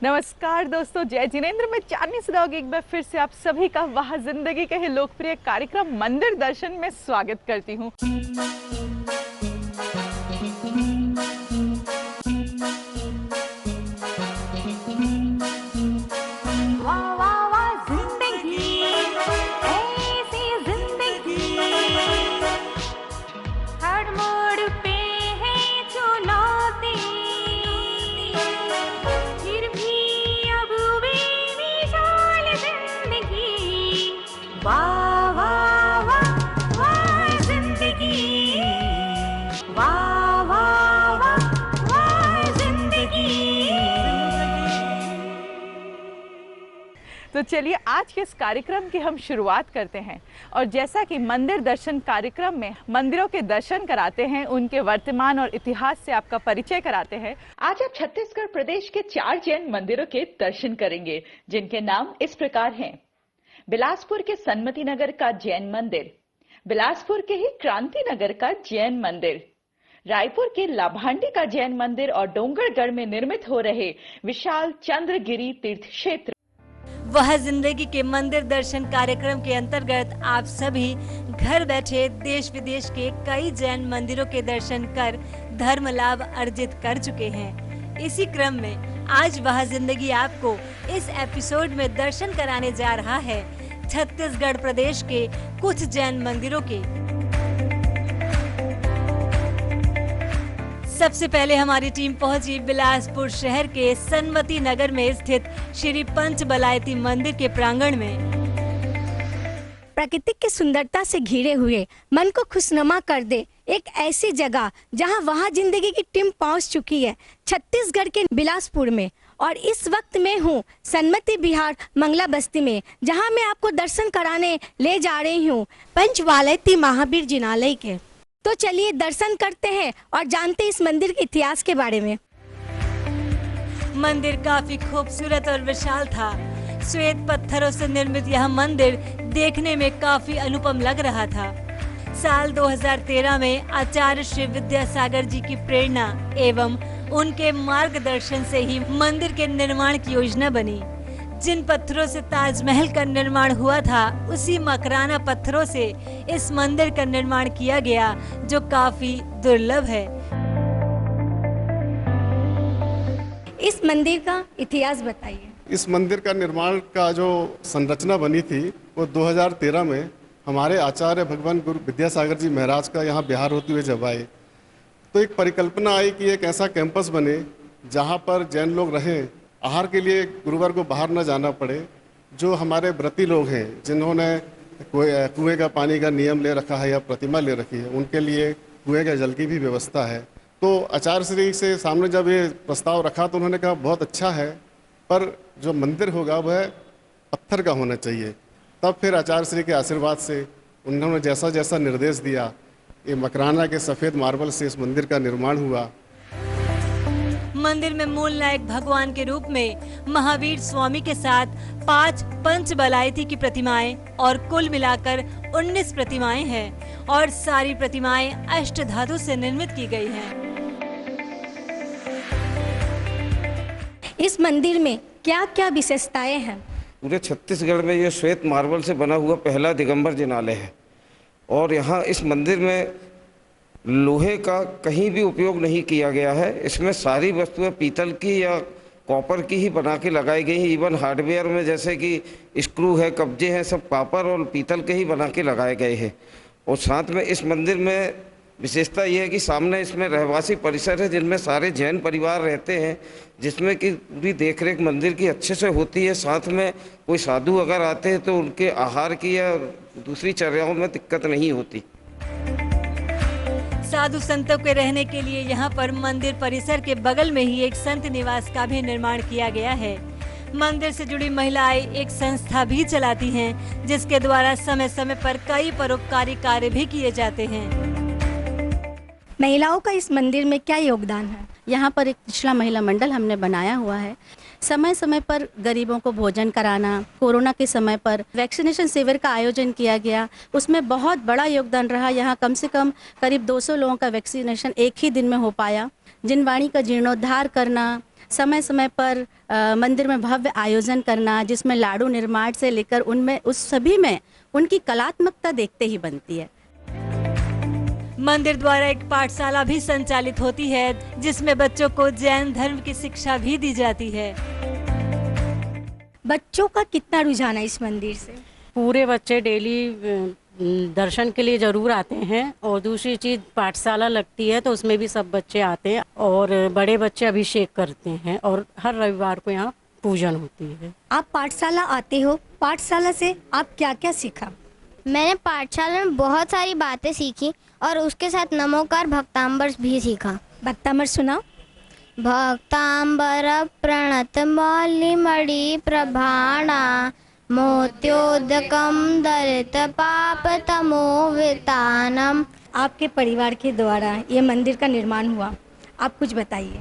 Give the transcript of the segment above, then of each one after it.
नमस्कार दोस्तों, जय जिनेंद्र में चांदनी सदाओगी एक बार फिर से आप सभी का वहाँ जिंदगी के लोकप्रिय कार्यक्रम मंदिर दर्शन में स्वागत करती हूँ। तो चलिए आज के इस कार्यक्रम की हम शुरुआत करते हैं। और जैसा कि मंदिर दर्शन कार्यक्रम में मंदिरों के दर्शन कराते हैं, उनके वर्तमान और इतिहास से आपका परिचय कराते हैं, आज आप छत्तीसगढ़ प्रदेश के 4 जैन मंदिरों के दर्शन करेंगे, जिनके नाम इस प्रकार हैं। बिलासपुर के सन्मति नगर का जैन मंदिर, बिलासपुर के ही क्रांति नगर का जैन मंदिर, रायपुर के लाभांडी का जैन मंदिर और डोंगरगढ़ में निर्मित हो रहे विशाल चंद्रगिरी तीर्थ क्षेत्र। वह जिंदगी के मंदिर दर्शन कार्यक्रम के अंतर्गत आप सभी घर बैठे देश विदेश के कई जैन मंदिरों के दर्शन कर धर्म लाभ अर्जित कर चुके हैं। इसी क्रम में आज वह जिंदगी आपको इस एपिसोड में दर्शन कराने जा रहा है छत्तीसगढ़ प्रदेश के कुछ जैन मंदिरों के। सबसे पहले हमारी टीम पहुंची बिलासपुर शहर के सन्मति नगर में स्थित श्री पंच बलायती मंदिर के प्रांगण में। प्रकृति की सुंदरता से घिरे हुए मन को खुशनुमा कर दे एक ऐसी जगह जहां वहां जिंदगी की टीम पहुंच चुकी है, छत्तीसगढ़ के बिलासपुर में। और इस वक्त मैं हूं सन्मति बिहार मंगला बस्ती में, जहां मैं आपको दर्शन कराने ले जा रही हूं पंच बलायती महावीर जिनालय के। तो चलिए दर्शन करते हैं और जानते हैं इस मंदिर के इतिहास के बारे में। मंदिर काफी खूबसूरत और विशाल था। श्वेत पत्थरों से निर्मित यह मंदिर देखने में काफी अनुपम लग रहा था। साल 2013 में आचार्य श्री विद्यासागर जी की प्रेरणा एवं उनके मार्गदर्शन से ही मंदिर के निर्माण की योजना बनी। जिन पत्थरों से ताजमहल का निर्माण हुआ था, उसी मकराना पत्थरों से इस मंदिर का निर्माण किया गया, जो काफी दुर्लभ है। इस मंदिर का इतिहास बताइए। इस मंदिर का निर्माण का जो संरचना बनी थी वो 2013 में हमारे आचार्य भगवान गुरु विद्यासागर जी महाराज का यहाँ बिहार होते हुए जब आए, तो एक परिकल्पना आई कि एक ऐसा कैंपस बने जहाँ पर जैन लोग रहें, आहार के लिए गुरुवार को बाहर न जाना पड़े। जो हमारे व्रती लोग हैं जिन्होंने कुएं का पानी का नियम ले रखा है या प्रतिमा ले रखी है, उनके लिए कुएं के जल की भी व्यवस्था है। तो आचार्य श्री से सामने जब ये प्रस्ताव रखा तो उन्होंने कहा बहुत अच्छा है, पर जो मंदिर होगा वह पत्थर का होना चाहिए। तब फिर आचार्य श्री के आशीर्वाद से उन्होंने जैसा जैसा निर्देश दिया, ये मकराना के सफ़ेद मार्बल से इस मंदिर का निर्माण हुआ। मंदिर में मूल नायक भगवान के रूप में महावीर स्वामी के साथ 5 पंच बलायती की प्रतिमाएं और कुल मिलाकर 19 प्रतिमाएं हैं और सारी प्रतिमाएं अष्ट धातु से निर्मित की गई हैं। इस मंदिर में क्या क्या विशेषताएं हैं? पूरे छत्तीसगढ़ में ये श्वेत मार्बल से बना हुआ पहला दिगंबर जिनालय है। और यहाँ इस मंदिर में लोहे का कहीं भी उपयोग नहीं किया गया है। इसमें सारी वस्तुएं पीतल की या कॉपर की ही बना के लगाई गई हैं। इवन हार्डवेयर में जैसे कि स्क्रू है, कब्जे हैं, सब कॉपर और पीतल के ही बना के लगाए गए हैं। और साथ में इस मंदिर में विशेषता ये है कि सामने इसमें रहवासी परिसर है जिनमें सारे जैन परिवार रहते हैं, जिसमें कि पूरी देखरेख मंदिर की अच्छे से होती है। साथ में कोई साधु अगर आते हैं तो उनके आहार की या दूसरी चर्याओं में दिक्कत नहीं होती। साधु संतों के रहने के लिए यहाँ पर मंदिर परिसर के बगल में ही एक संत निवास का भी निर्माण किया गया है। मंदिर से जुड़ी महिलाएं एक संस्था भी चलाती हैं, जिसके द्वारा समय समय पर कई परोपकारी कार्य भी किए जाते हैं। महिलाओं का इस मंदिर में क्या योगदान है? यहाँ पर एक पिछला महिला मंडल हमने बनाया हुआ है। समय समय पर गरीबों को भोजन कराना, कोरोना के समय पर वैक्सीनेशन शिविर का आयोजन किया गया, उसमें बहुत बड़ा योगदान रहा। यहाँ कम से कम करीब 200 लोगों का वैक्सीनेशन एक ही दिन में हो पाया। जिनवाणी का जीर्णोद्धार करना, समय समय पर मंदिर में भव्य आयोजन करना, जिसमें लाडू निर्माण से लेकर उनमें उस सभी में उनकी कलात्मकता देखते ही बनती है। मंदिर द्वारा एक पाठशाला भी संचालित होती है जिसमें बच्चों को जैन धर्म की शिक्षा भी दी जाती है। बच्चों का कितना रुझान है इस मंदिर से? पूरे बच्चे डेली दर्शन के लिए जरूर आते हैं, और दूसरी चीज पाठशाला लगती है तो उसमें भी सब बच्चे आते हैं, और बड़े बच्चे अभिषेक करते हैं, और हर रविवार को यहाँ पूजन होती है। आप पाठशाला आते हो, पाठशाला से आप क्या क्या सीखा? मैंने पाठशाला में बहुत सारी बातें सीखी और उसके साथ नमोकार भक्तांबर भी सीखा। भक्तांबर सुनाओ। भक्तांबर प्रणत मौलिमणि प्रभाणा मोत्योदकम दरित पाप तमोवितानम। आपके परिवार के द्वारा ये मंदिर का निर्माण हुआ, आप कुछ बताइए।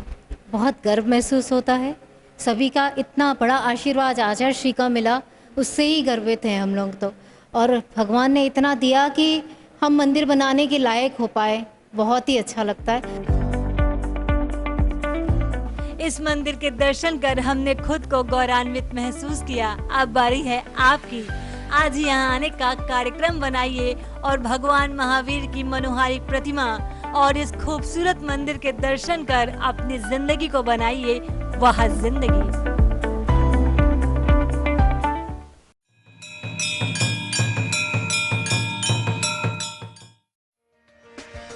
बहुत गर्व महसूस होता है, सभी का इतना बड़ा आशीर्वाद आचार्य श्री का मिला, उससे ही गर्वित हैं हम लोग तो। और भगवान ने इतना दिया कि हम मंदिर बनाने के लायक हो पाए, बहुत ही अच्छा लगता है। इस मंदिर के दर्शन कर हमने खुद को गौरवान्वित महसूस किया। अब बारी है आपकी। आज ही यहाँ आने का कार्यक्रम बनाइए और भगवान महावीर की मनोहारी प्रतिमा और इस खूबसूरत मंदिर के दर्शन कर अपनी जिंदगी को बनाइए वह जिंदगी।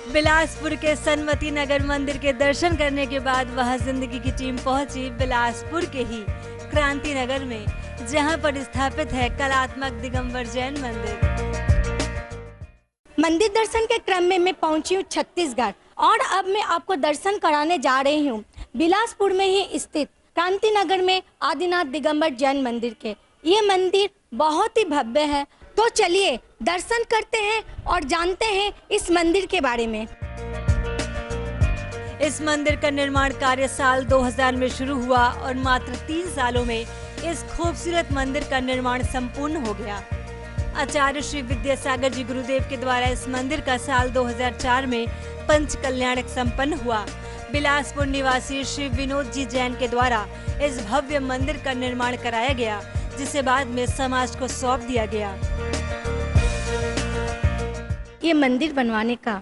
बिलासपुर के सन्मति नगर मंदिर के दर्शन करने के बाद वह जिंदगी की टीम पहुंची बिलासपुर के ही क्रांति नगर में, जहां पर स्थापित है कलात्मक दिगंबर जैन मंदिर। मंदिर दर्शन के क्रम में मैं पहुंची हूँ छत्तीसगढ़, और अब मैं आपको दर्शन कराने जा रही हूँ बिलासपुर में ही स्थित क्रांति नगर में आदिनाथ दिगंबर जैन मंदिर के। ये मंदिर बहुत ही भव्य है, तो चलिए दर्शन करते हैं और जानते हैं इस मंदिर के बारे में। इस मंदिर का निर्माण कार्य साल 2000 में शुरू हुआ और मात्र 3 सालों में इस खूबसूरत मंदिर का निर्माण संपूर्ण हो गया। आचार्य श्री विद्यासागर जी गुरुदेव के द्वारा इस मंदिर का साल 2004 में पंच कल्याण संपन्न हुआ। बिलासपुर निवासी श्री विनोद जी जैन के द्वारा इस भव्य मंदिर का निर्माण कराया गया, जिसे बाद में समाज को सौंप दिया गया। ये मंदिर बनवाने का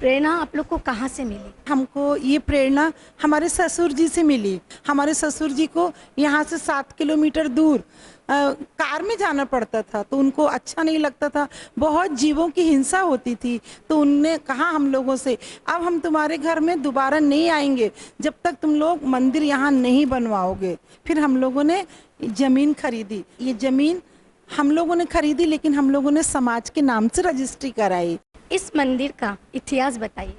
प्रेरणा आप लोग को कहाँ से मिली? हमको ये प्रेरणा हमारे ससुर जी से मिली। हमारे ससुर जी को यहाँ से 7 किलोमीटर दूर कार में जाना पड़ता था, तो उनको अच्छा नहीं लगता था, बहुत जीवों की हिंसा होती थी। तो उनने कहा हम लोगों से, अब हम तुम्हारे घर में दोबारा नहीं आएंगे जब तक तुम लोग मंदिर यहाँ नहीं बनवाओगे। फिर हम लोगों ने जमीन खरीदी। ये जमीन हम लोगों ने खरीदी, लेकिन हम लोगों ने समाज के नाम से रजिस्ट्री कराई। इस मंदिर का इतिहास बताइए।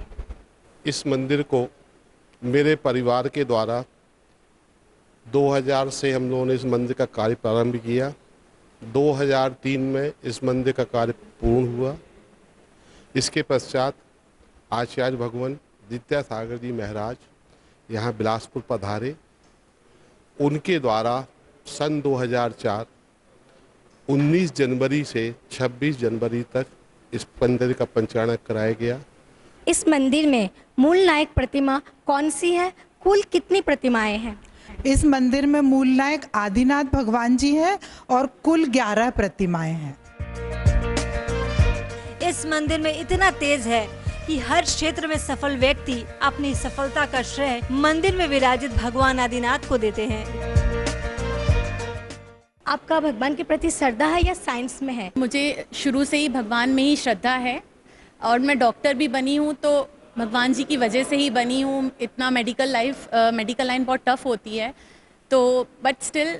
इस मंदिर को मेरे परिवार के द्वारा 2000 से हम लोगों ने इस मंदिर का कार्य प्रारंभ किया। 2003 में इस मंदिर का कार्य पूर्ण हुआ। इसके पश्चात आचार्य भगवान विद्यासागर जी महाराज यहाँ बिलासपुर पधारे। उनके द्वारा सन 2004 19 जनवरी से 26 जनवरी तक इस मंदिर का पंचांग कराया गया। इस मंदिर में मूल नायक प्रतिमा कौन सी है? कुल कितनी प्रतिमाएं हैं? इस मंदिर में मूल नायक आदिनाथ भगवान जी हैं और कुल 11 प्रतिमाएं हैं। इस मंदिर में इतना तेज है कि हर क्षेत्र में सफल व्यक्ति अपनी सफलता का श्रेय मंदिर में विराजित भगवान आदिनाथ को देते हैं। आपका भगवान के प्रति श्रद्धा है या साइंस में है? मुझे शुरू से ही भगवान में ही श्रद्धा है, और मैं डॉक्टर भी बनी हूँ तो भगवान जी की वजह से ही बनी हूँ। इतना मेडिकल लाइन बहुत टफ होती है, तो बट स्टिल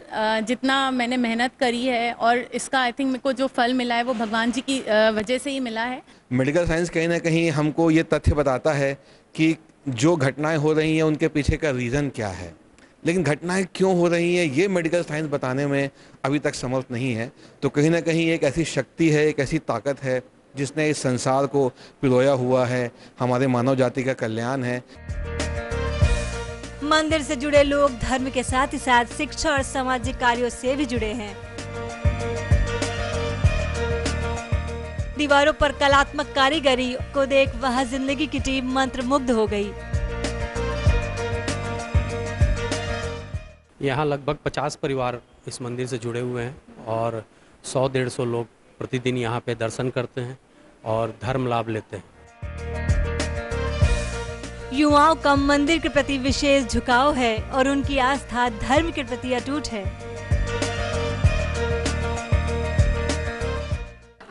जितना मैंने मेहनत करी है और इसका आई थिंक मेरे को जो फल मिला है वो भगवान जी की वजह से ही मिला है। मेडिकल साइंस कहीं ना कहीं हमको ये तथ्य बताता है कि जो घटनाएं हो रही हैं उनके पीछे का रीज़न क्या है, लेकिन घटनाएं क्यों हो रही हैं ये मेडिकल साइंस बताने में अभी तक समर्थ नहीं है। तो कहीं ना कहीं एक ऐसी शक्ति है, एक ऐसी ताकत है जिसने इस संसार को पिरोया हुआ है, हमारे मानव जाति का कल्याण है। मंदिर से जुड़े लोग धर्म के साथ ही साथ शिक्षा और सामाजिक कार्यों से भी जुड़े हैं। दीवारों पर कलात्मक कारीगरी को देख वह जिंदगी की टीम मंत्रमुग्ध हो गई। यहाँ लगभग 50 परिवार इस मंदिर से जुड़े हुए हैं और 100-150 लोग प्रतिदिन यहाँ पे दर्शन करते हैं और धर्म लाभ लेते हैं। युवाओं का मंदिर के प्रति विशेष झुकाव है और उनकी आस्था धर्म के प्रति अटूट है।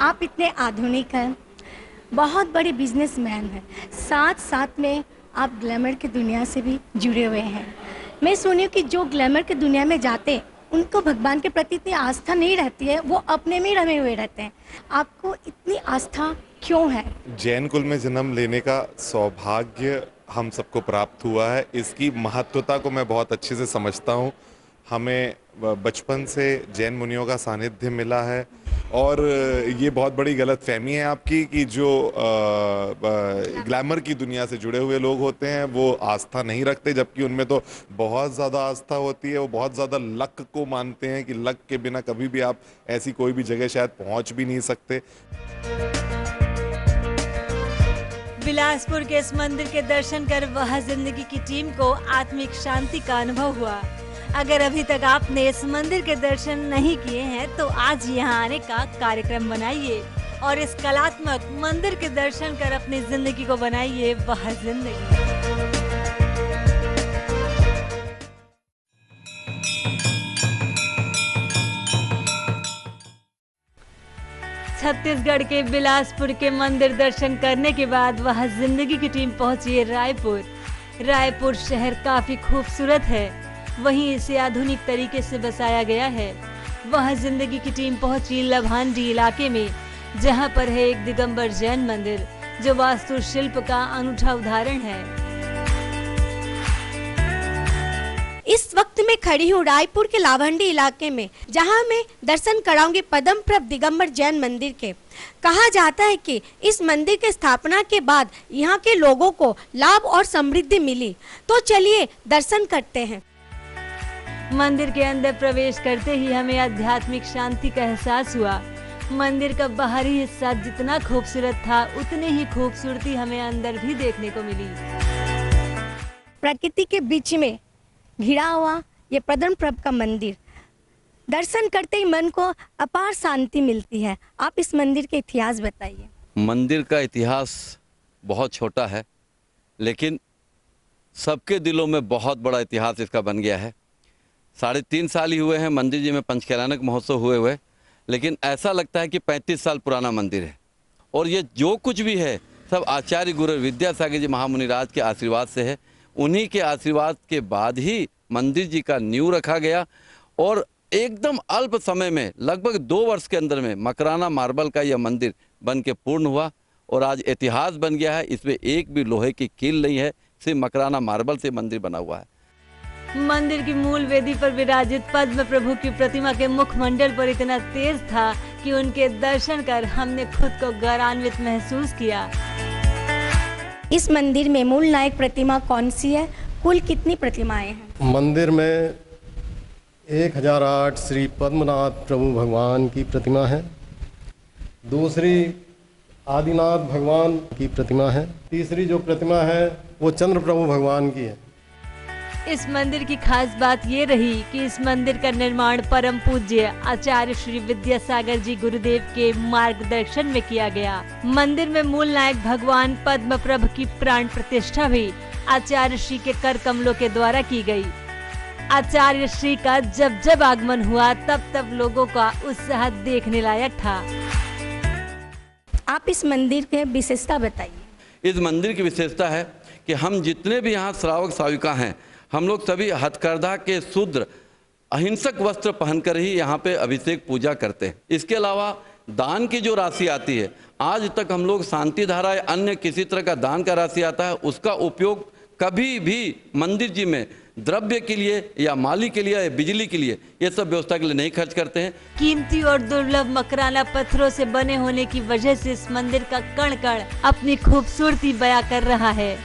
आप इतने आधुनिक हैं, बहुत बड़े बिजनेसमैन हैं, साथ साथ में आप ग्लैमर की दुनिया से भी जुड़े हुए हैं। मैं सुनी कि जो ग्लैमर की दुनिया में जाते उनको भगवान के प्रति इतनी आस्था नहीं रहती है, वो अपने में ही रमे हुए रहते हैं। आपको इतनी आस्था क्यों है? जैन कुल में जन्म लेने का सौभाग्य हम सबको प्राप्त हुआ है। इसकी महत्वता को मैं बहुत अच्छे से समझता हूँ। हमें बचपन से जैन मुनियों का सानिध्य मिला है और ये बहुत बड़ी गलतफहमी है आपकी कि जो ग्लैमर की दुनिया से जुड़े हुए लोग होते हैं वो आस्था नहीं रखते, जबकि उनमें तो बहुत ज़्यादा आस्था होती है। वो बहुत ज़्यादा लक को मानते हैं कि लक के बिना कभी भी आप ऐसी कोई भी जगह शायद पहुंच भी नहीं सकते। बिलासपुर के इस मंदिर के दर्शन कर वह जिंदगी की टीम को आत्मिक शांति का अनुभव हुआ। अगर अभी तक आपने इस मंदिर के दर्शन नहीं किए हैं तो आज यहाँ आने का कार्यक्रम बनाइए और इस कलात्मक मंदिर के दर्शन कर अपनी जिंदगी को बनाइए वह जिंदगी। छत्तीसगढ़ के बिलासपुर के मंदिर दर्शन करने के बाद वह जिंदगी की टीम पहुंची रायपुर। रायपुर शहर काफी खूबसूरत है, वहीं इसे आधुनिक तरीके से बसाया गया है। वह जिंदगी की टीम पहुंची लभांडी इलाके में, जहां पर है एक दिगंबर जैन मंदिर जो वास्तुशिल्प का अनूठा उदाहरण है। इस वक्त मैं खड़ी हूँ रायपुर के लाभांडी इलाके में, जहाँ मैं दर्शन कराऊंगी पद्मप्रभ दिगंबर जैन मंदिर के। कहा जाता है कि इस मंदिर के स्थापना के बाद यहाँ के लोगों को लाभ और समृद्धि मिली। तो चलिए दर्शन करते हैं। मंदिर के अंदर प्रवेश करते ही हमें आध्यात्मिक शांति का एहसास हुआ। मंदिर का बाहरी हिस्सा जितना खूबसूरत था उतनी ही खूबसूरती हमें अंदर भी देखने को मिली। प्रकृति के बीच में घिरा हुआ ये पद्मप्रभ का मंदिर, दर्शन करते ही मन को अपार शांति मिलती है। आप इस मंदिर के इतिहास बताइए। मंदिर का इतिहास बहुत छोटा है, लेकिन सबके दिलों में बहुत बड़ा इतिहास इसका बन गया है। 3.5 साल ही हुए हैं मंदिर जी में पंचकैलानक महोत्सव हुए, लेकिन ऐसा लगता है कि 35 साल पुराना मंदिर है। और ये जो कुछ भी है सब आचार्य गुरु विद्यासागर जी महामुनिराज के आशीर्वाद से है। उन्हीं के आशीर्वाद के बाद ही मंदिर जी का नींव रखा गया और एकदम अल्प समय में लगभग 2 वर्ष के अंदर में मकराना मार्बल का यह मंदिर बन के पूर्ण हुआ और आज इतिहास बन गया है। इसमें एक भी लोहे की कील नहीं है, सिर्फ मकराना मार्बल से मंदिर बना हुआ है। मंदिर की मूल वेदी पर विराजित पद्म प्रभु की प्रतिमा के मुखमंडल पर इतना तेज था कि उनके दर्शन कर हमने खुद को गौरवान्वित महसूस किया। इस मंदिर में मूल नायक प्रतिमा कौन सी है? कुल कितनी प्रतिमाएं हैं? मंदिर में 1008 श्री पद्मनाथ प्रभु भगवान की प्रतिमा है, दूसरी आदिनाथ भगवान की प्रतिमा है, तीसरी जो प्रतिमा है वो चंद्र प्रभु भगवान की है। इस मंदिर की खास बात ये रही कि इस मंदिर का निर्माण परम पूज्य आचार्य श्री विद्यासागर जी गुरुदेव के मार्गदर्शन में किया गया। मंदिर में मूल नायक भगवान पद्मप्रभ की प्राण प्रतिष्ठा भी आचार्य श्री के कर कमलों के द्वारा की गई। आचार्य श्री का जब जब आगमन हुआ तब तब लोगों का उत्साह देखने लायक था। आप इस मंदिर के विशेषता बताइए। इस मंदिर की विशेषता है कि हम जितने भी यहाँ श्रावक श्राविका हैं, हम लोग सभी हथकरघा के शूद्र अहिंसक वस्त्र पहनकर ही यहाँ पे अभिषेक पूजा करते हैं। इसके अलावा दान की जो राशि आती है, आज तक हम लोग शांति धारा या अन्य किसी तरह का दान का राशि आता है, उसका उपयोग कभी भी मंदिर जी में द्रव्य के लिए या माली के लिए या बिजली के लिए, ये सब व्यवस्था के लिए नहीं खर्च करते हैं। कीमती और दुर्लभ मकराना पत्थरों से बने होने की वजह से इस मंदिर का कण कण अपनी खूबसूरती बयां कर रहा है।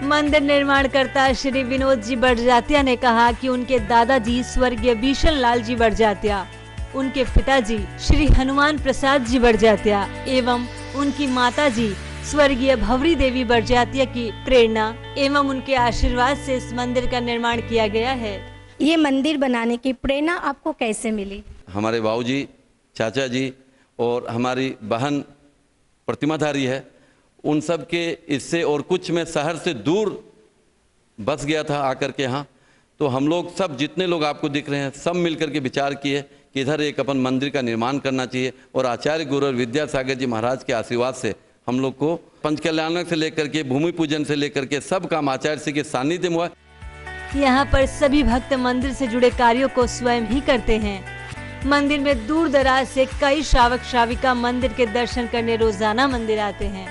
मंदिर निर्माणकर्ता श्री विनोद जी बड़जात्या ने कहा कि उनके दादाजी स्वर्गीय बीशन लाल जी बड़जात्या, उनके पिताजी श्री हनुमान प्रसाद जी बड़जात्या एवं उनकी माताजी स्वर्गीय भवरी देवी बड़जात्या की प्रेरणा एवं उनके आशीर्वाद से इस मंदिर का निर्माण किया गया है। ये मंदिर बनाने की प्रेरणा आपको कैसे मिली? हमारे बाबूजी, चाचा जी और हमारी बहन प्रतिमाधारी है, उन सब के इससे और कुछ मैं शहर से दूर बस गया था आकर के यहाँ, तो हम लोग सब जितने लोग आपको दिख रहे हैं सब मिलकर के विचार किए कि इधर एक अपन मंदिर का निर्माण करना चाहिए। और आचार्य गुरु विद्यासागर जी महाराज के आशीर्वाद से हम लोग को पंचकल्याणक से लेकर के भूमि पूजन से लेकर के सब काम आचार्य जी के सानिध्य में हुआ। यहाँ पर सभी भक्त मंदिर से जुड़े कार्यों को स्वयं ही करते हैं। मंदिर में दूर दराज से कई श्रावक श्राविका मंदिर के दर्शन करने रोजाना मंदिर आते हैं।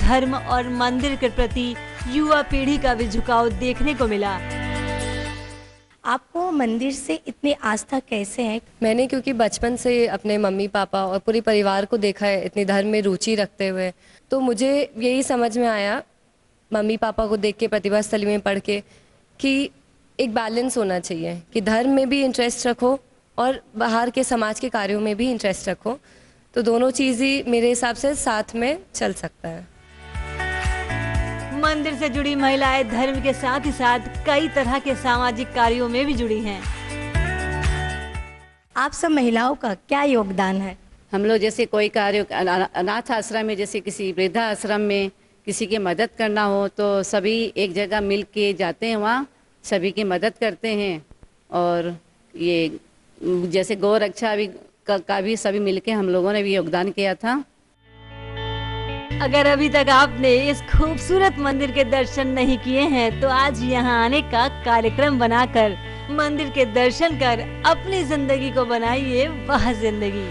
धर्म और मंदिर के प्रति युवा पीढ़ी का भी झुकाव देखने को मिला। आपको मंदिर से इतनी आस्था कैसे है? मैंने क्योंकि बचपन से अपने मम्मी पापा और पूरे परिवार को देखा है इतनी धर्म में रुचि रखते हुए, तो मुझे यही समझ में आया मम्मी पापा को देख के, प्रतिभा स्थली में पढ़ के, कि एक बैलेंस होना चाहिए कि धर्म में भी इंटरेस्ट रखो और बाहर के समाज के कार्यों में भी इंटरेस्ट रखो, तो दोनों चीज़ ही मेरे हिसाब से साथ में चल सकता है। मंदिर से जुड़ी महिलाएं धर्म के साथ ही साथ कई तरह के सामाजिक कार्यों में भी जुड़ी हैं। आप सब महिलाओं का क्या योगदान है? हम लोग जैसे कोई कार्य अनाथ आश्रम में, जैसे किसी वृद्धा आश्रम में किसी की मदद करना हो तो सभी एक जगह मिल के जाते हैं, वहाँ सभी की मदद करते हैं। और ये जैसे गौ रक्षा भी का भी सभी मिलके हम लोगों ने भी योगदान किया था। अगर अभी तक आपने इस खूबसूरत मंदिर के दर्शन नहीं किए हैं तो आज यहाँ आने का कार्यक्रम बनाकर मंदिर के दर्शन कर अपनी जिंदगी को बनाइए वह जिंदगी।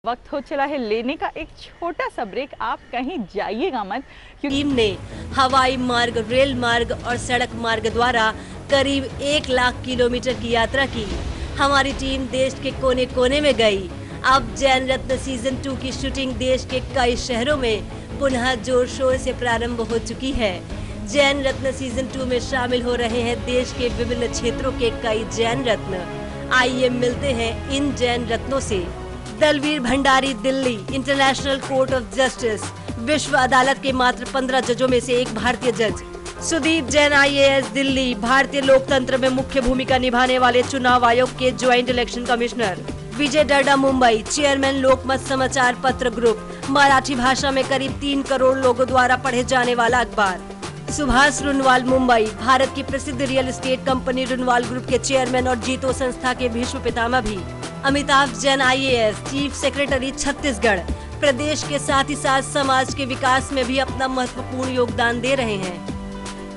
वक्त हो चला है लेने का एक छोटा सा ब्रेक। आप कहीं जाइएगा मत, क्योंकि टीम ने हवाई मार्ग, रेल मार्ग और सड़क मार्ग द्वारा करीब 1 लाख किलोमीटर की यात्रा की। हमारी टीम देश के कोने कोने में गई। अब जैन रत्न सीजन 2 की शूटिंग देश के कई शहरों में पुनः जोर शोर से प्रारंभ हो चुकी है। जैन रत्न सीजन 2 में शामिल हो रहे हैं देश के विभिन्न क्षेत्रों के कई जैन रत्न। आइए मिलते हैं इन जैन रत्नों से। Dalveer Bhandari Delhi International Court of Justice, विश्व अदालत के मात्र 15 जजों में से एक भारतीय जज। सुदीप जैन IAS दिल्ली, भारतीय लोकतंत्र में मुख्य भूमिका निभाने वाले चुनाव आयोग के ज्वाइंट इलेक्शन कमिश्नर। विजय डड्डा मुंबई, चेयरमैन लोकमत समाचार पत्र ग्रुप, मराठी भाषा में करीब 3 करोड़ लोगों द्वारा पढ़े जाने वाला अखबार। सुभाष रुनवाल मुंबई, भारत की प्रसिद्ध real estate company Runwal group के चेयरमैन और जीतो संस्था के भीष्म पितामह भी। Amitabh Jain IAS, chief secretary Chhattisgarh, प्रदेश के साथ ही साथ समाज के विकास में भी अपना महत्वपूर्ण योगदान दे रहे हैं।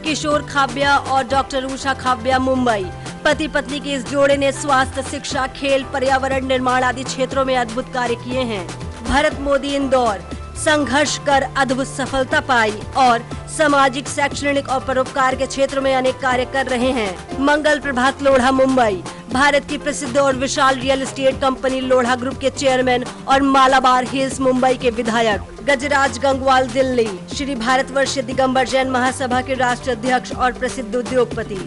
किशोर खाब्या और डॉक्टर उषा खाब्या मुंबई, पति पत्नी के इस जोड़े ने स्वास्थ्य, शिक्षा, खेल, पर्यावरण निर्माण आदि क्षेत्रों में अद्भुत कार्य किए हैं। भरत मोदी इंदौर, संघर्ष कर अद्भुत सफलता पाई और सामाजिक, शैक्षणिक और परोपकार के क्षेत्रों में अनेक कार्य कर रहे हैं। मंगल प्रभात लोढ़ा मुंबई, भारत की प्रसिद्ध और विशाल real estate company Lodha group के चेयरमैन और मालाबार हिल्स मुंबई के विधायक। गजराज गंगवाल दिल्ली, श्री भारतवर्ष दिगंबर जैन महासभा के राष्ट्रीय अध्यक्ष और प्रसिद्ध उद्योगपति।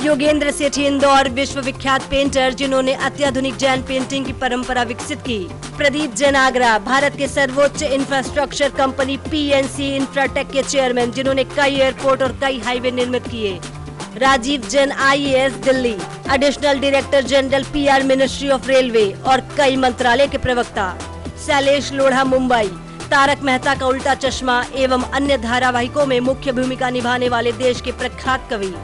योगेंद्र सेठी इंदौर, विश्व विख्यात पेंटर जिन्होंने अत्याधुनिक जैन पेंटिंग की परंपरा विकसित की। प्रदीप जैन आगरा, भारत के सर्वोच्च इंफ्रास्ट्रक्चर कंपनी PNC इंफ्राटेक के चेयरमैन जिन्होंने कई एयरपोर्ट और कई हाईवे निर्मित किए। Rajiv Jain IAS Delhi, additional director general PR ministry of railway और कई मंत्रालय के प्रवक्ता। शैलेश लोढ़ा मुंबई, तारक मेहता का उल्टा चश्मा एवं अन्य धारावाहिकों में मुख्य भूमिका निभाने वाले देश के प्रख्यात कवि।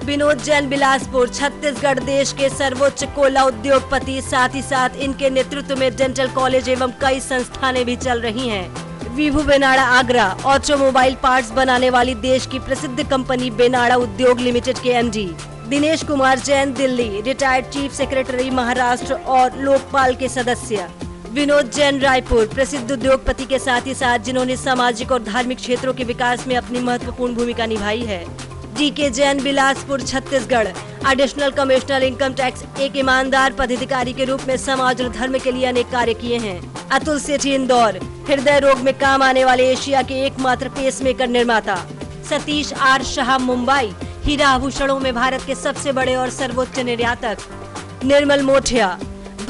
विनोद जैन बिलासपुर, छत्तीसगढ़, देश के सर्वोच्च कोयला उद्योगपति, साथ ही साथ इनके नेतृत्व में डेंटल कॉलेज एवं कई संस्थानें भी चल रही हैं। विभू बेनाड़ा आगरा, ऑटोमोबाइल पार्ट्स बनाने वाली देश की प्रसिद्ध कंपनी बेनाड़ा उद्योग लिमिटेड के MD। Dinesh Kumar Jain Delhi, retired chief secretary Maharashtra और लोकपाल के सदस्य। विनोद जैन रायपुर, प्रसिद्ध उद्योगपति के साथ ही साथ जिन्होंने सामाजिक और धार्मिक क्षेत्रों के विकास में अपनी महत्वपूर्ण भूमिका निभाई है। DK Jain Bilaspur, Chhattisgarh, additional commissioner income tax, एक ईमानदार पदाधिकारी के रूप में समाज और धर्म के लिए अनेक कार्य किए हैं। अतुल सेठी इंदौर, हृदय रोग में काम आने वाले एशिया के एकमात्र पेसमेकर निर्माता। सतीश R शाह मुंबई, हीरा आभूषणों में भारत के सबसे बड़े और सर्वोच्च निर्यातक। निर्मल मोठिया,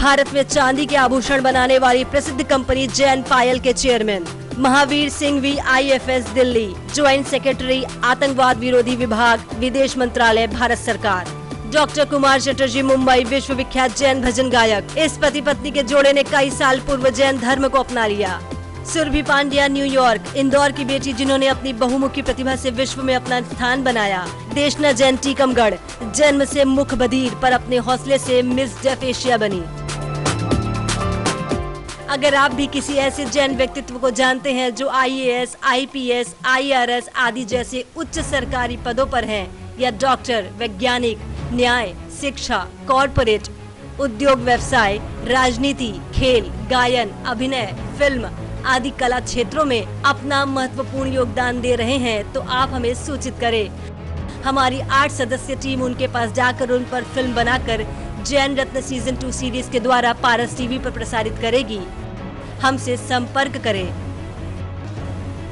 भारत में चांदी के आभूषण बनाने वाली प्रसिद्ध कंपनी जैन पायल के chairman. Mahavir Singhvi IFS Delhi, joint secretary आतंकवाद विरोधी विभाग, विदेश मंत्रालय, भारत सरकार। डॉक्टर कुमार चटर्जी मुंबई, विश्वविख्यात जैन भजन गायक। इस पति पत्नी के जोड़े ने कई साल पूर्व जैन धर्म को अपना लिया। सुरभि पांड्या न्यूयॉर्क, इंदौर की बेटी जिन्होंने अपनी बहुमुखी प्रतिभा से विश्व में अपना स्थान बनाया। देशना जैन टीकमगढ़, जन्म से मुख बधिर पर अपने हौसले से मिस डेफ एशिया बनी। अगर आप भी किसी ऐसे जैन व्यक्तित्व को जानते हैं जो IAS, IPS, IRS आदि जैसे उच्च सरकारी पदों पर हैं, या डॉक्टर, वैज्ञानिक, न्याय, शिक्षा, कॉर्पोरेट, उद्योग, व्यवसाय, राजनीति, खेल, गायन, अभिनय, फिल्म आदि कला क्षेत्रों में अपना महत्वपूर्ण योगदान दे रहे हैं, तो आप हमें सूचित करें। हमारी 8 सदस्य टीम उनके पास जाकर उन पर फिल्म बनाकर जैन रत्न सीजन 2 सीरीज के द्वारा पारस टीवी पर प्रसारित करेगी। हमसे संपर्क करें।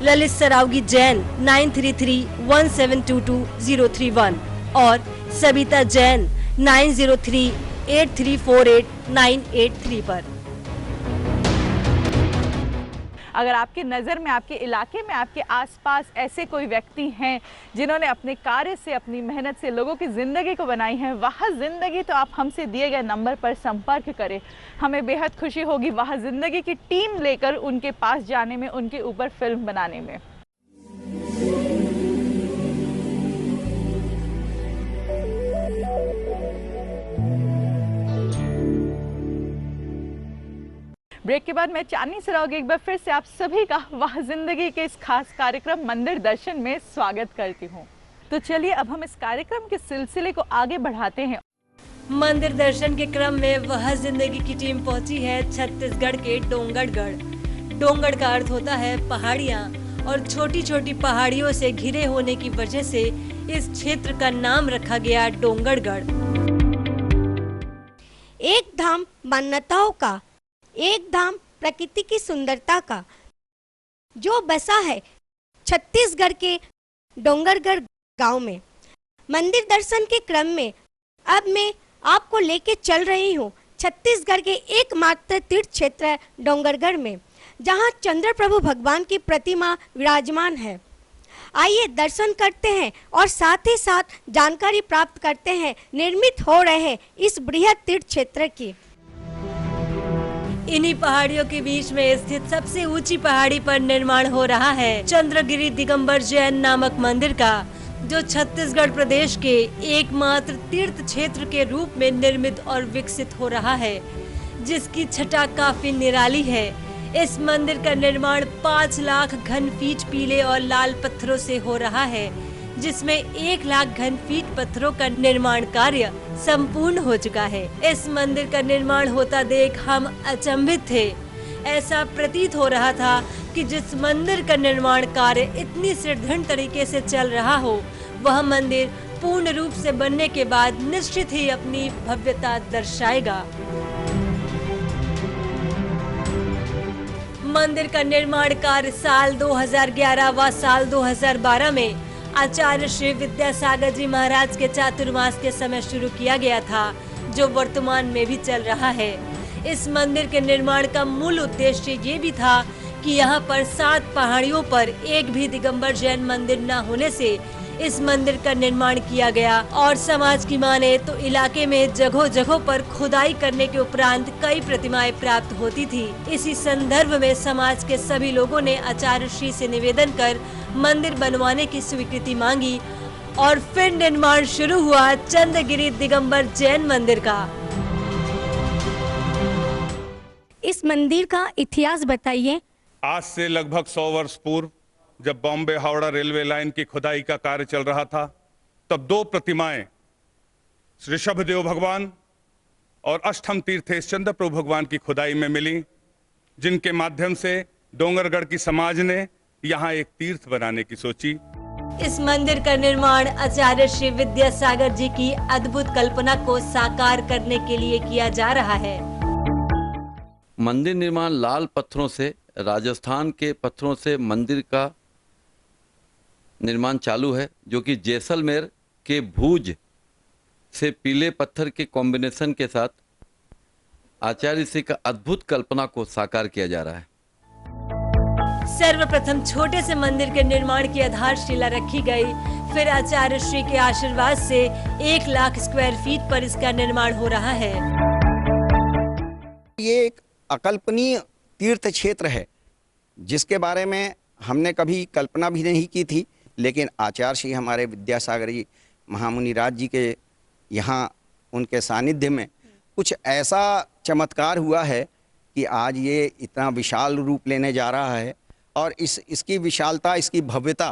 ललित सरावगी जैन 9331722031 और सबिता जैन 9038348983 पर। अगर आपकी नज़र में, आपके इलाके में, आपके आसपास ऐसे कोई व्यक्ति हैं जिन्होंने अपने कार्य से, अपनी मेहनत से लोगों की ज़िंदगी को बनाई है, वह ज़िंदगी, तो आप हमसे दिए गए नंबर पर संपर्क करें। हमें बेहद खुशी होगी वह ज़िंदगी की टीम लेकर उनके पास जाने में, उनके ऊपर फिल्म बनाने में। ब्रेक के बाद मैं चांदनी सरावगी एक बार फिर से आप सभी का वह जिंदगी के इस खास कार्यक्रम मंदिर दर्शन में स्वागत करती हूँ। तो चलिए अब हम इस कार्यक्रम के सिलसिले को आगे बढ़ाते हैं। मंदिर दर्शन के क्रम में वह जिंदगी की टीम पहुंची है छत्तीसगढ़ के डोंगरगढ़। डोंगड़ का अर्थ होता है पहाड़ियाँ, और छोटी छोटी पहाड़ियों से घिरे होने की वजह से इस क्षेत्र का नाम रखा गया डोंगरगढ़। एक धाम मान्यताओं का, एक धाम प्रकृति की सुंदरता का, जो बसा है छत्तीसगढ़ के डोंगरगढ़ गांव में। मंदिर दर्शन के क्रम में अब मैं आपको लेके चल रही हूँ छत्तीसगढ़ के एकमात्र तीर्थ क्षेत्र डोंगरगढ़ में, जहाँ चंद्र प्रभु भगवान की प्रतिमा विराजमान है। आइए दर्शन करते हैं और साथ ही साथ जानकारी प्राप्त करते हैं निर्मित हो रहे इस बृहद तीर्थ क्षेत्र की। इन्हीं पहाड़ियों के बीच में स्थित सबसे ऊंची पहाड़ी पर निर्माण हो रहा है चंद्रगिरी दिगंबर जैन नामक मंदिर का, जो छत्तीसगढ़ प्रदेश के एकमात्र तीर्थ क्षेत्र के रूप में निर्मित और विकसित हो रहा है, जिसकी छटा काफी निराली है। इस मंदिर का निर्माण 5 लाख घन फीट पीले और लाल पत्थरों से हो रहा है, जिसमें 1 लाख घन फीट पत्थरों का निर्माण कार्य संपूर्ण हो चुका है। इस मंदिर का निर्माण होता देख हम अचंभित थे। ऐसा प्रतीत हो रहा था कि जिस मंदिर का निर्माण कार्य इतनी सुदृढ़ तरीके से चल रहा हो, वह मंदिर पूर्ण रूप से बनने के बाद निश्चित ही अपनी भव्यता दर्शाएगा। मंदिर का निर्माण कार्य साल 2011 व साल 2012 में आचार्य श्री विद्यासागर जी महाराज के चातुर्मास के समय शुरू किया गया था, जो वर्तमान में भी चल रहा है। इस मंदिर के निर्माण का मूल उद्देश्य ये भी था कि यहाँ पर 7 पहाड़ियों पर एक भी दिगंबर जैन मंदिर न होने से इस मंदिर का निर्माण किया गया। और समाज की माने तो इलाके में जगहों जगहों पर खुदाई करने के उपरांत कई प्रतिमाएं प्राप्त होती थी। इसी संदर्भ में समाज के सभी लोगों ने आचार्य श्री से निवेदन कर मंदिर बनवाने की स्वीकृति मांगी और फिर निर्माण शुरू हुआ चंद्रगिरी दिगंबर जैन मंदिर का। इस मंदिर का इतिहास बताइए। आज से लगभग 100 वर्ष पूर्व जब बॉम्बे हावड़ा रेलवे लाइन की खुदाई का कार्य चल रहा था, तब 2 प्रतिमाएं ऋषभदेव भगवान और अष्टम तीर्थेश चंद्र प्रभु भगवान की खुदाई में मिली, जिनके माध्यम से डोंगरगढ़ की समाज ने यहाँ एक तीर्थ बनाने की सोची। इस मंदिर का निर्माण आचार्य श्री विद्यासागर जी की अद्भुत कल्पना को साकार करने के लिए किया जा रहा है। मंदिर निर्माण लाल पत्थरों से, राजस्थान के पत्थरों से मंदिर का निर्माण चालू है, जो कि जैसलमेर के भूज से पीले पत्थर के कॉम्बिनेशन के साथ आचार्य श्री का अद्भुत कल्पना को साकार किया जा रहा है। सर्वप्रथम छोटे से मंदिर के निर्माण की आधारशिला रखी गई, फिर आचार्य श्री के आशीर्वाद से 1 लाख स्क्वायर फीट पर इसका निर्माण हो रहा है। ये एक अकल्पनीय तीर्थ क्षेत्र है जिसके बारे में हमने कभी कल्पना भी नहीं की थी, लेकिन आचार्य श्री हमारे विद्यासागर जी महामुनि राज जी के यहाँ उनके सानिध्य में कुछ ऐसा चमत्कार हुआ है कि आज ये इतना विशाल रूप लेने जा रहा है और इसकी विशालता, इसकी भव्यता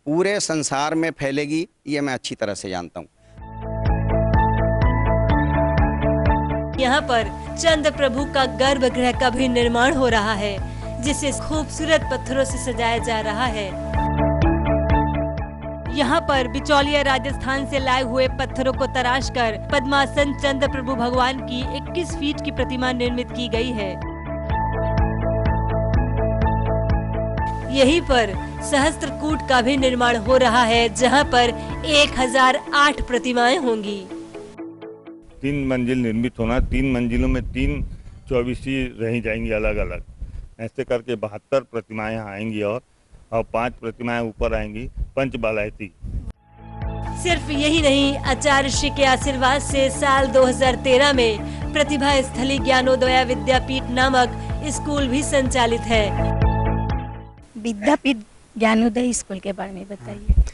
पूरे संसार में फैलेगी, ये मैं अच्छी तरह से जानता हूँ। यहाँ पर चंद्र प्रभु का गर्भगृह का भी निर्माण हो रहा है, जिसे खूबसूरत पत्थरों से सजाया जा रहा है। यहाँ पर बिचौलिया राजस्थान से लाए हुए पत्थरों को तराशकर पद्मासन चंद्र प्रभु भगवान की 21 फीट की प्रतिमा निर्मित की गई है। यहीं पर सहस्त्रकूट का भी निर्माण हो रहा है, जहाँ पर 1008 प्रतिमाएं होंगी। 3 मंजिल निर्मित होना, 3 मंजिलों में 3 चौबीसी रही जाएंगी अलग अलग, ऐसे करके 72 प्रतिमाएं आएंगी और 5 प्रतिमाएं ऊपर आएंगी पंचबालायती। सिर्फ यही नहीं, आचार्य श्री के आशीर्वाद से साल 2013 में प्रतिभा स्थली ज्ञानोदय विद्यापीठ नामक स्कूल भी संचालित है। विद्यापीठ ज्ञानोदय स्कूल के बारे में बताइए।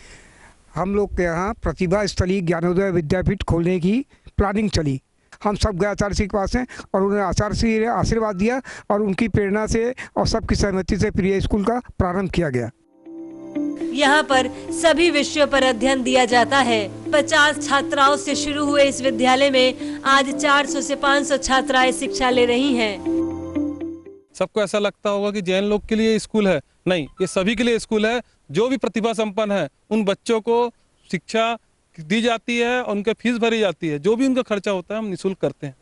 हम लोग के यहाँ प्रतिभा स्थली ज्ञानोदय विद्यापीठ खोलने की प्लानिंग चली। हम सब गए आचार्य श्री के पास हैं और उन्होंने आचार्य श्री ने आशीर्वाद दिया और उनकी प्रेरणा से और सबकी सहमति से प्रिय स्कूल का प्रारंभ किया गया। यहाँ पर सभी विषयों पर अध्ययन दिया जाता है। 50 छात्राओं से शुरू हुए इस विद्यालय में आज 400 से 500 छात्राएं शिक्षा ले रही हैं। सबको ऐसा लगता होगा कि जैन लोग के लिए स्कूल है, नहीं, ये सभी के लिए स्कूल है। जो भी प्रतिभा संपन्न है उन बच्चों को शिक्षा दी जाती है और उनके फीस भरी जाती है। जो भी उनका खर्चा होता है हम निःशुल्क करते हैं।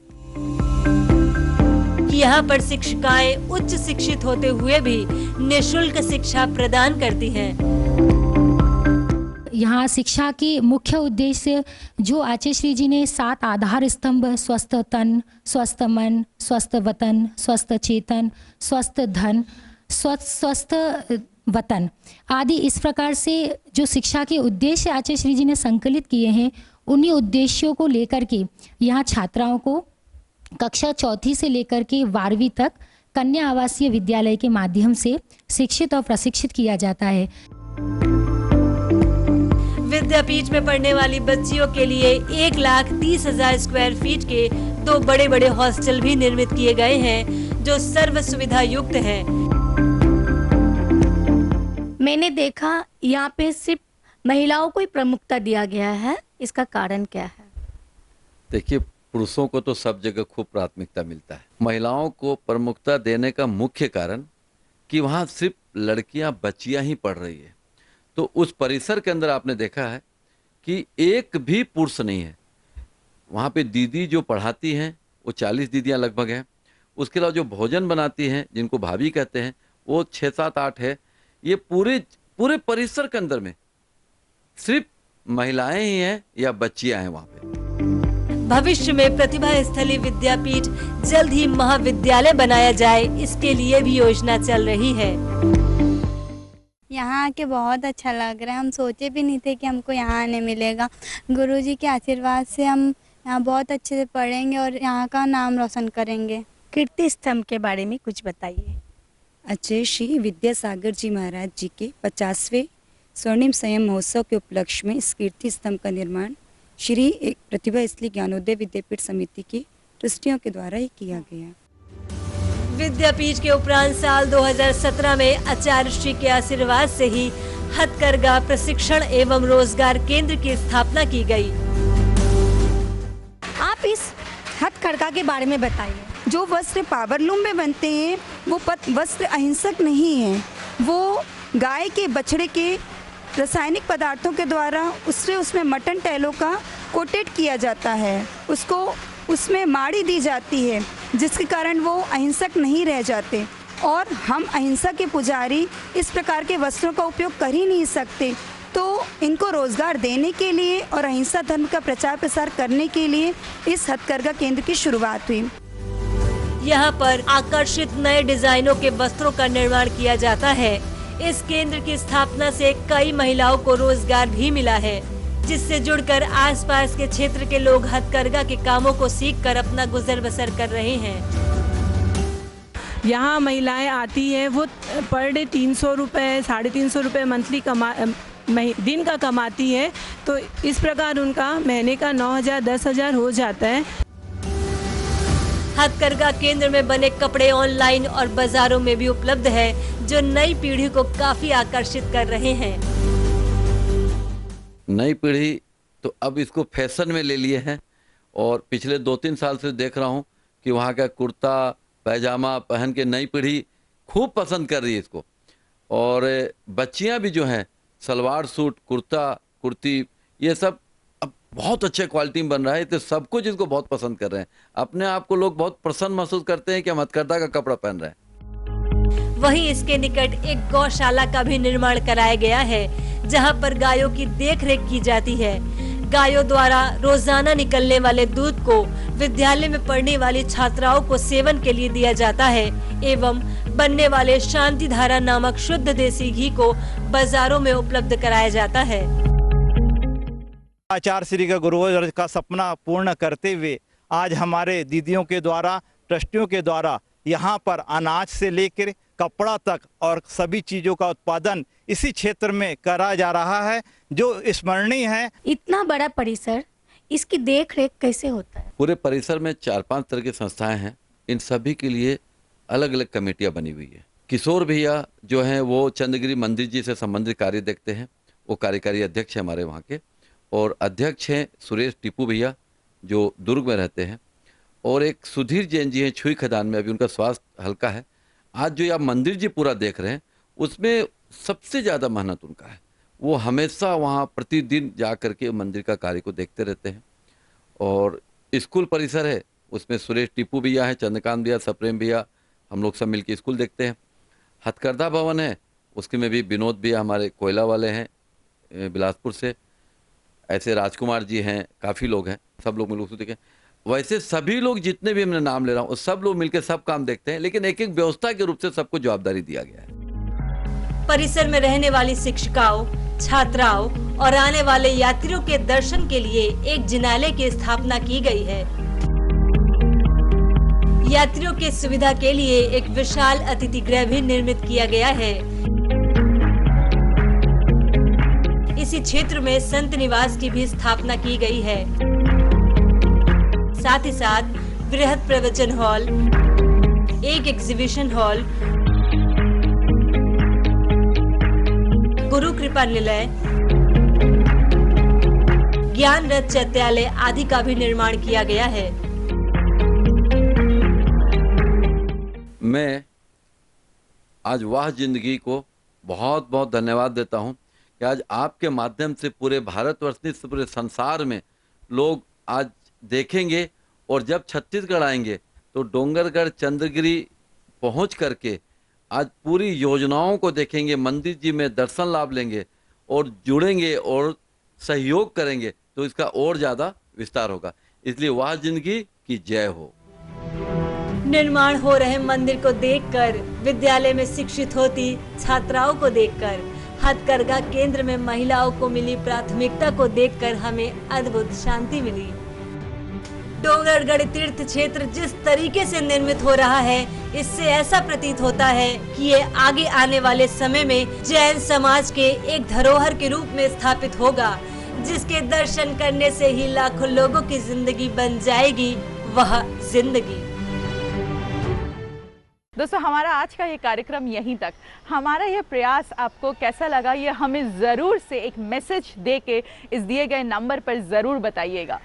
यहाँ पर शिक्षिकाएं उच्च शिक्षित होते हुए भी निःशुल्क शिक्षा प्रदान करती हैं। यहाँ शिक्षा के मुख्य उद्देश्य जो आचार्य श्री जी ने 7 आधार स्तंभ, स्वस्थ तन, स्वस्थ मन, स्वस्थ वतन, स्वस्थ चेतन, स्वस्थ धन, स्वस्थ वतन आदि, इस प्रकार से जो शिक्षा के उद्देश्य आचार्य श्री जी ने संकलित किए हैं, उन्हीं उद्देश्यों को लेकर के यहाँ छात्राओं को कक्षा 4 से लेकर के 12वीं तक कन्या आवासीय विद्यालय के माध्यम से शिक्षित और प्रशिक्षित किया जाता है। विद्यापीठ में पढ़ने वाली बच्चियों के लिए 1,30,000 स्क्वायर फीट के 2 बड़े-बड़े हॉस्टल भी निर्मित किए गए हैं, जो सर्व सुविधा युक्त है। मैंने देखा यहाँ पे सिर्फ महिलाओं को ही प्रमुखता दिया गया है, इसका कारण क्या है? देखिए, पुरुषों को तो सब जगह खूब प्राथमिकता मिलता है। महिलाओं को प्रमुखता देने का मुख्य कारण कि वहाँ सिर्फ लड़कियाँ बच्चियाँ ही पढ़ रही है। तो उस परिसर के अंदर आपने देखा है कि एक भी पुरुष नहीं है। वहाँ पे दीदी जो पढ़ाती हैं वो 40 दीदियाँ लगभग हैं। उसके अलावा जो भोजन बनाती हैं, जिनको भाभी कहते हैं, वो 6, 7, 8 है। ये पूरे परिसर के अंदर में सिर्फ महिलाएं ही हैं या बच्चियां हैं वहाँ पे। भविष्य में प्रतिभा स्थली विद्यापीठ जल्द ही महाविद्यालय बनाया जाए, इसके लिए भी योजना चल रही है। यहाँ आके बहुत अच्छा लग रहा है। हम सोचे भी नहीं थे कि हमको यहाँ आने मिलेगा। गुरुजी के आशीर्वाद से हम यहाँ बहुत अच्छे से पढ़ेंगे और यहाँ का नाम रोशन करेंगे। कीर्ति स्तंभ के बारे में कुछ बताइए। आचार्य श्री विद्यासागर जी महाराज जी के 50वें स्वर्णिम संयम महोत्सव के उपलक्ष्य में इस कीर्ति स्तंभ का निर्माण श्री एक प्रतिभा स्थली ज्ञानोदय विद्यापीठ समिति की ट्रस्टियों के द्वारा ही किया गया। विद्यापीठ के उपरांत साल 2017 में आचार्य श्री के आशीर्वाद से ही हथकरघा प्रशिक्षण एवं रोजगार केंद्र की स्थापना की गई। आप इस हथकरघा के बारे में बताइए। जो वस्त्र पावरलूम में बनते हैं वो वस्त्र अहिंसक नहीं है। वो गाय के बछड़े के रासायनिक पदार्थों के द्वारा उसमें मटन टैलों का कोटेड किया जाता है। उसको उसमें माड़ी दी जाती है, जिसके कारण वो अहिंसक नहीं रह जाते। और हम अहिंसा के पुजारी इस प्रकार के वस्त्रों का उपयोग कर ही नहीं सकते। तो इनको रोजगार देने के लिए और अहिंसा धर्म का प्रचार प्रसार करने के लिए इस हथकरघा केंद्र की शुरुआत हुई। यहाँ पर आकर्षित नए डिजाइनों के वस्त्रों का निर्माण किया जाता है। इस केंद्र की स्थापना से कई महिलाओं को रोजगार भी मिला है, जिससे जुड़कर आसपास के क्षेत्र के लोग हथकरघा के कामों को सीखकर अपना गुजर बसर कर रहे हैं। यहाँ महिलाएं आती हैं, वो पर डे 300 रुपये 350 रुपये मंथली दिन का कमाती है, तो इस प्रकार उनका महीने का 9,000 10,000 हो जाता है। हथकरघा केंद्र में बने कपड़े ऑनलाइन और बाजारों में भी उपलब्ध है, जो नई पीढ़ी को काफी आकर्षित कर रहे हैं। नई पीढ़ी तो अब इसको फैशन में ले लिए हैं और पिछले 2-3 साल से देख रहा हूँ कि वहाँ का कुर्ता पैजामा पहन के नई पीढ़ी खूब पसंद कर रही है इसको। और बच्चियाँ भी जो हैं सलवार सूट कुर्ता कुर्ती ये सब अब बहुत अच्छे क्वालिटी में बन रहा है, तो सब कुछ इसको बहुत पसंद कर रहे हैं। अपने आप को लोग बहुत प्रसन्न महसूस करते हैं कि हम हथकरघा का कपड़ा पहन रहे हैं। वहीं इसके निकट एक गौशाला का भी निर्माण कराया गया है, जहां पर गायों की देखरेख की जाती है। गायों द्वारा रोजाना निकलने वाले दूध को विद्यालय में पढ़ने वाली छात्राओं को सेवन के लिए दिया जाता है एवं बनने वाले शांति धारा नामक शुद्ध देसी घी को बाजारों में उपलब्ध कराया जाता है। आचार्य श्री का गुरुवर्ग का सपना पूर्ण करते हुए आज हमारे दीदियों के द्वारा ट्रस्टियों के द्वारा यहाँ पर अनाज से लेकर कपड़ा तक और सभी चीज़ों का उत्पादन इसी क्षेत्र में करा जा रहा है, जो स्मरणीय है। इतना बड़ा परिसर, इसकी देखरेख कैसे होता है? पूरे परिसर में 4-5 तरह की संस्थाएं हैं, इन सभी के लिए अलग अलग कमेटियां बनी हुई है। किशोर भैया जो हैं वो चंद्रगिरी मंदिर जी से संबंधित कार्य देखते हैं, वो कार्यकारी अध्यक्ष हैं हमारे वहाँ के, और अध्यक्ष हैं सुरेश टीपू भैया जो दुर्ग में रहते हैं, और एक सुधीर जैन जी हैं छुई खदान में, अभी उनका स्वास्थ्य हल्का है। आज जो आप मंदिर जी पूरा देख रहे हैं उसमें सबसे ज़्यादा मेहनत उनका है, वो हमेशा वहाँ प्रतिदिन जा कर के मंदिर का कार्य को देखते रहते हैं। और स्कूल परिसर है उसमें सुरेश टीपू भैया है, चंद्रकांत भैया, सप्रेम भैया, हम लोग सब मिलकर स्कूल देखते हैं। हथकरघा भवन है उसके में भी विनोद भैया हमारे कोयला वाले हैं बिलासपुर से, ऐसे राजकुमार जी हैं, काफ़ी लोग हैं, सब लोग मिलकर देखें। वैसे सभी लोग जितने भी हमने नाम ले रहा हूँ सब लोग मिलकर सब काम देखते हैं, लेकिन एक एक व्यवस्था के रूप से सबको जवाबदारी दिया गया है। परिसर में रहने वाली शिक्षिकाओं, छात्राओं और आने वाले यात्रियों के दर्शन के लिए एक जिनालय की स्थापना की गई है। यात्रियों की सुविधा के लिए एक विशाल अतिथि गृह भी निर्मित किया गया है। इसी क्षेत्र में संत निवास की भी स्थापना की गई है। साथ ही साथ बृहद प्रवचन हॉल, एक एग्जीबिशन हॉल, गुरु कृपा निलय, ज्ञान रथ चैत्यालय आदि का भी निर्माण किया गया है। मैं आज वाह जिंदगी को बहुत बहुत धन्यवाद देता हूं कि आज आपके माध्यम से पूरे भारतवर्ष में, पूरे संसार में लोग आज देखेंगे, और जब छत्तीसगढ़ आएंगे तो डोंगरगढ़ चंद्रगिरी पहुंच करके आज पूरी योजनाओं को देखेंगे, मंदिर जी में दर्शन लाभ लेंगे और जुड़ेंगे और सहयोग करेंगे, तो इसका और ज़्यादा विस्तार होगा। इसलिए वाह जिंदगी की जय हो। निर्माण हो रहे मंदिर को देखकर, विद्यालय में शिक्षित होती छात्राओं को देखकर, हथकरघा केंद्र में महिलाओं को मिली प्राथमिकता को देखकर हमें अद्भुत शांति मिली। डोंगरगढ़ तीर्थ क्षेत्र जिस तरीके से निर्मित हो रहा है, इससे ऐसा प्रतीत होता है कि ये आगे आने वाले समय में जैन समाज के एक धरोहर के रूप में स्थापित होगा, जिसके दर्शन करने से ही लाखों लोगों की जिंदगी बन जाएगी वह जिंदगी। दोस्तों, हमारा आज का ये कार्यक्रम यहीं तक। हमारा ये प्रयास आपको कैसा लगा ये हमें ज़रूर से एक मैसेज दे के इस दिए गए नंबर पर ज़रूर बताइएगा।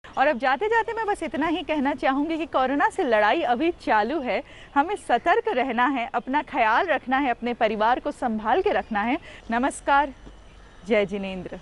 और अब जाते जाते मैं बस इतना ही कहना चाहूँगी कि कोरोना से लड़ाई अभी चालू है, हमें सतर्क रहना है, अपना ख्याल रखना है, अपने परिवार को संभाल के रखना है। नमस्कार, जय जिनेंद्र।